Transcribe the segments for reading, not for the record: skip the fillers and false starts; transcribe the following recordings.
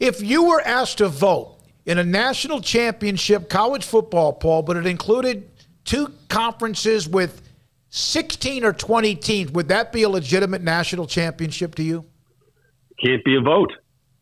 If you were asked to vote in a national championship college football, Paul, but it included two conferences with 16 or 20 teams, would that be a legitimate national championship to you? Can't be a vote.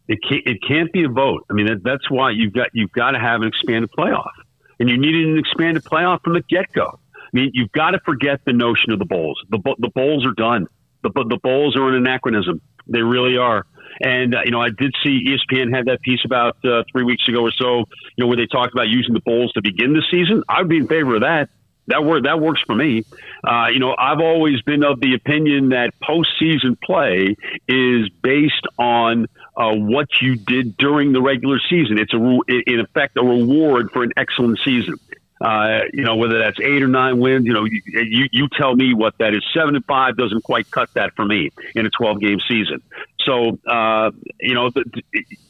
It can't be a vote. I mean, that's why you've got to have an expanded playoff, and you needed an expanded playoff from the get-go. I mean, you've got to forget the notion of the bowls. The bowls are done. The bowls are an anachronism. They really are. And, I did see ESPN had that piece about 3 weeks ago or so, where they talked about using the bowls to begin the season. I would be in favor of that. That works for me. I've always been of the opinion that postseason play is based on what you did during the regular season. It's in effect a reward for an excellent season. Whether that's 8 or 9 wins, you tell me what that is. 7-5 doesn't quite cut that for me in a 12-game season. So,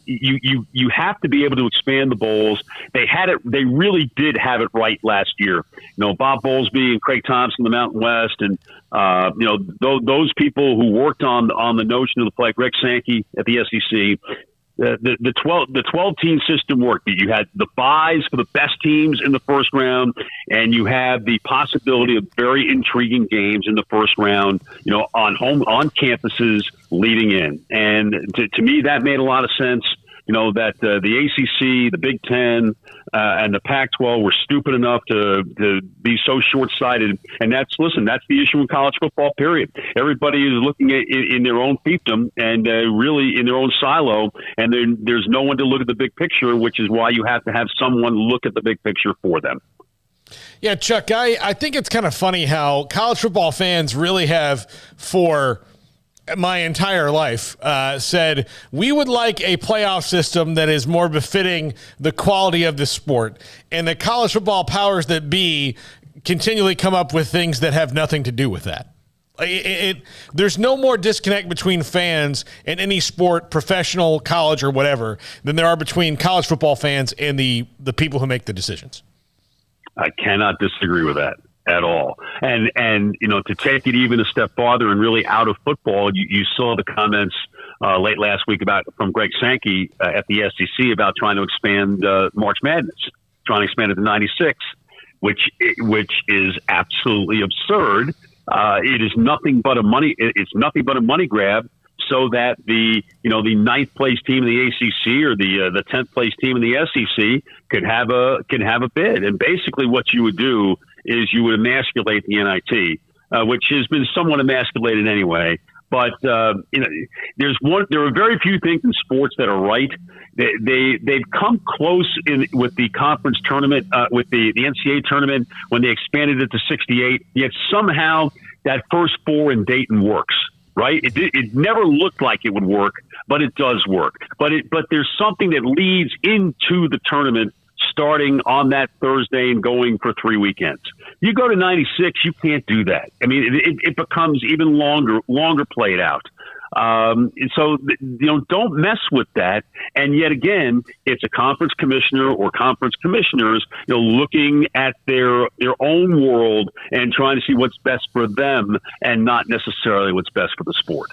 you have to be able to expand the bowls. They had it. They really did have it right last year. Bob Bowlesby and Craig Thompson, the Mountain West, and those people who worked on the notion of the play. Greg Sankey at the SEC. The 12-team system worked. You had the buys for the best teams in the first round, and you have the possibility of very intriguing games in the first round, on campuses leading in. And to me, that made a lot of sense. That the ACC, the Big Ten, and the Pac-12 were stupid enough to be so short-sighted. And that's the issue in college football, period. Everybody is looking at in their own fiefdom and really in their own silo, and there's no one to look at the big picture, which is why you have to have someone look at the big picture for them. Yeah, Chuck, I think it's kind of funny how college football fans really have, for my entire life, said we would like a playoff system that is more befitting the quality of the sport, and the college football powers that be continually come up with things that have nothing to do with that. There's no more disconnect between fans and any sport, professional, college, or whatever, than there are between college football fans and the people who make the decisions. I cannot disagree with that at all. And to take it even a step farther and really out of football, you saw the comments late last week from Greg Sankey at the SEC about trying to expand March Madness, trying to expand it to 96, which is absolutely absurd. It is nothing but a money grab, so that the ninth place team in the ACC or the 10th place team in the SEC could have a bid. And basically what you would do is you would emasculate the NIT, which has been somewhat emasculated anyway. But there are very few things in sports that are right. They've come close with the conference tournament, with the NCAA tournament when they expanded it to 68. Yet somehow that first four in Dayton works. Right? It never looked like it would work, but it does work. But there's something that leads into the tournament starting on that Thursday and going for 3 weekends. You go to 96, you can't do that. I mean, it becomes even longer played out. So don't mess with that. And yet again, it's a conference commissioner or conference commissioners, looking at their own world and trying to see what's best for them and not necessarily what's best for the sport.